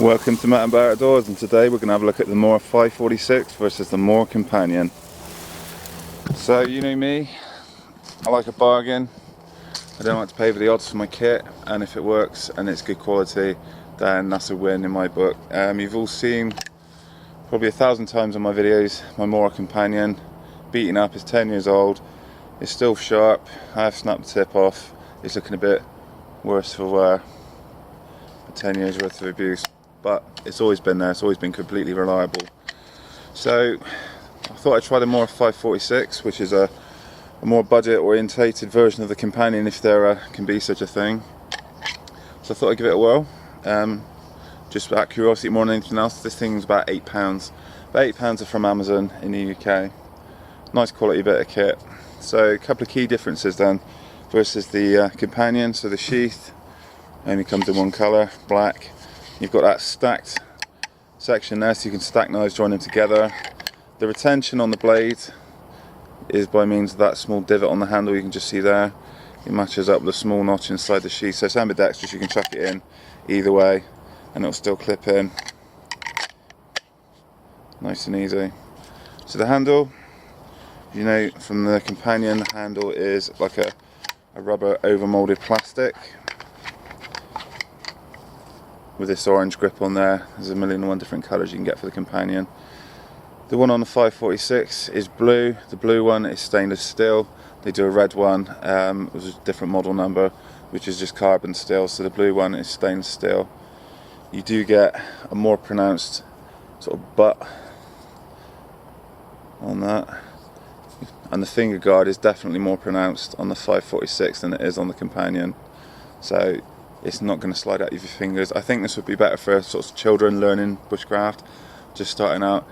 Welcome to Matt and Bear Outdoors, and today we're going to have a look at the Mora 546 versus the Mora Companion. So you know me, I like a bargain. I don't like to pay for the odds for my kit, and if it works and it's good quality, then that's a win in my book. You've all seen probably 1,000 times on my videos my Mora Companion. Beaten up, it's 10 years old, it's still sharp. I have snapped the tip off, it's looking a bit worse for wear. 10 years worth of abuse, but it's always been there, it's always been completely reliable. So I thought I'd try the Mora 546, which is a more budget orientated version of the Companion, if there can be such a thing. So I thought I'd give it a whirl, just out of curiosity more than anything else. This thing's about £8. About £8 are from Amazon in the UK. Nice quality bit of kit. So a couple of key differences then versus the Companion. So the Sheath only comes in one colour, black. You've got that stacked section there, so you can stack knives, join them together. The retention on the blade is by means of that small divot on the handle you can just see there. It matches up with a small notch inside the sheath, so it's ambidextrous, you can chuck it in either way and it'll still clip in. Nice and easy. So the handle, you know from the Companion, the handle is like a rubber over-moulded plastic with this orange grip on there. There's a million and one different colours you can get for the Companion. The one on the 546 is blue, the blue one is stainless steel. They do a red one, with a different model number, which is just carbon steel, so the blue one is stainless steel. You do get a more pronounced sort of butt on that, and the finger guard is definitely more pronounced on the 546 than it is on the Companion. So it's not going to slide out of your fingers. I think this would be better for sort of children learning bushcraft, just starting out.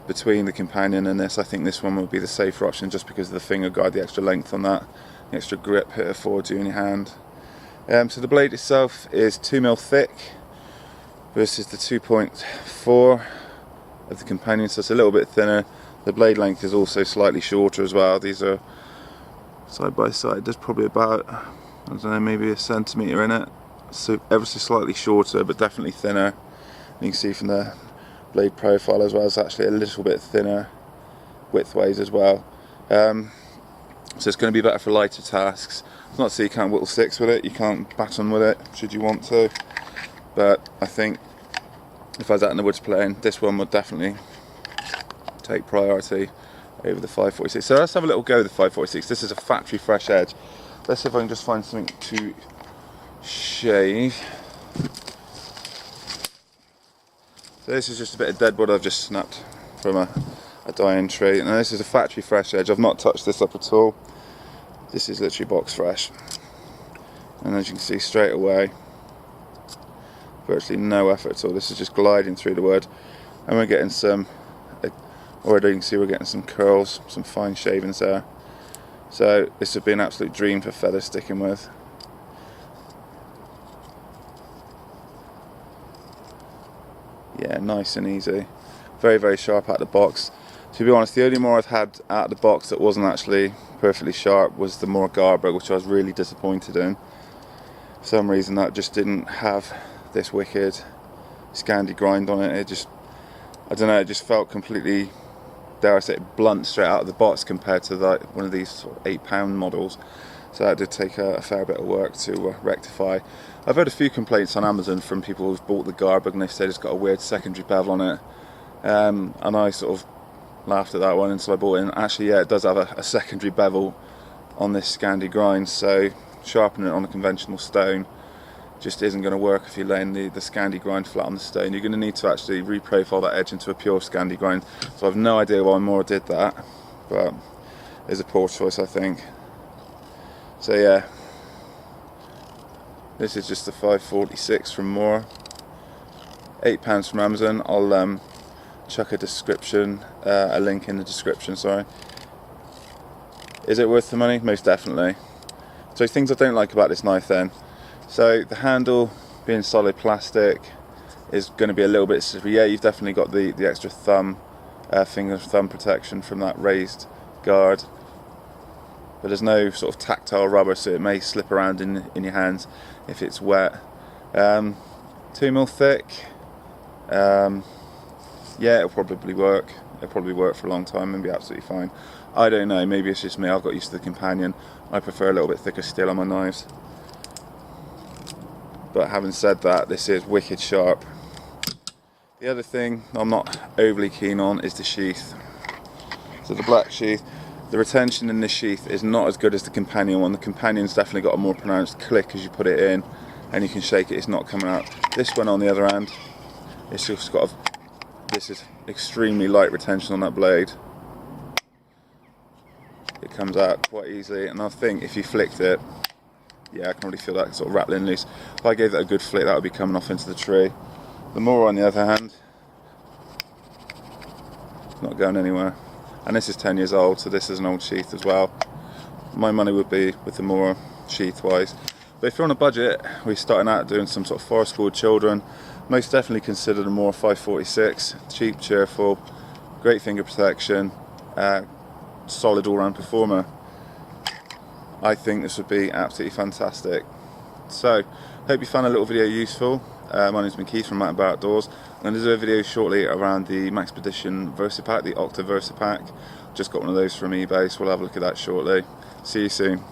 Between the Companion and this, I think this one would be the safer option, just because of the finger guard, the extra length on that, the extra grip it affords you in your hand. So the blade itself is 2mm thick versus the 2.4 of the Companion, so it's a little bit thinner. The blade length is also slightly shorter as well. These are side by side. There's probably about, I don't know, maybe a centimetre in it. So ever so slightly shorter, but definitely thinner. You can see from the blade profile as well, it's actually a little bit thinner widthways as well. So it's going to be better for lighter tasks. It's not to say you can't whittle sticks with it, you can't baton with it should you want to, but I think if I was out in the woods playing, this one would definitely take priority over the 546. So let's have a little go with the 546. This is a factory fresh edge. Let's see if I can just find something to shave. So this is just a bit of dead wood I've just snapped from a dying tree. Now this is a factory fresh edge. I've not touched this up at all. This is literally box fresh. And as you can see straight away, virtually no effort at all. This is just gliding through the wood. And we're getting some, already you can see we're getting some curls, some fine shavings there. So this would be an absolute dream for feather sticking with. Yeah, nice and easy. Very, very sharp out of the box. To be honest, the only Mora I've had out of the box that wasn't actually perfectly sharp was the Mora Garber, which I was really disappointed in. For some reason that just didn't have this wicked Scandi grind on it. It just, I don't know, it just felt completely, dare I say it, blunt straight out of the box compared to like one of these sort of £8 models. So that did take a fair bit of work to rectify. I've heard a few complaints on Amazon from people who've bought the Garber and they've said it's got a weird secondary bevel on it. And I sort of laughed at that one until I bought it. And actually, yeah, it does have a secondary bevel on this Scandi grind. So sharpening it on a conventional stone just isn't going to work if you're laying the Scandi grind flat on the stone. You're going to need to actually reprofile that edge into a pure Scandi grind. So I've no idea why Mora did that, but it's a poor choice, I think. So yeah, this is just the 546 from Mora, £8 from Amazon. I'll chuck a description, a link in the description, sorry. Is it worth the money? Most definitely. So things I don't like about this knife then. So the handle being solid plastic is going to be a little bit slippery. Yeah, you've definitely got the extra thumb, finger thumb protection from that raised guard. But there's no sort of tactile rubber, so it may slip around in your hands if it's wet. 2mm thick, Yeah, it'll probably work. It'll probably work for a long time and be absolutely fine. I don't know, maybe it's just me, I've got used to the companion. I prefer a little bit thicker steel on my knives. But having said that, this is wicked sharp. The other thing I'm not overly keen on is the sheath. So the black sheath, the retention in this sheath is not as good as the companion one. The companion's definitely got a more pronounced click as you put it in, and you can shake it, it's not coming out. This one on the other hand, it's just got this is extremely light retention on that blade. It comes out quite easily, and I think if you flicked it, yeah, I can already feel that sort of rattling loose. If I gave that a good flick, that would be coming off into the tree. The Mora on the other hand, it's not going anywhere. And this is 10 years old, so this is an old sheath as well. My money would be with the Mora sheath wise. But if you're on a budget, we're starting out doing some sort of forest school children, most definitely consider the Mora 546. Cheap, cheerful, great finger protection, solid all-round performer. I think this would be absolutely fantastic. So, hope you found a little video useful. My name's Keith from Mountain Bike Outdoors. I'm going to do a video shortly around the Maxpedition Versa Pack, the Octa Versa Pack. Just got one of those from eBay, so we'll have a look at that shortly. See you soon.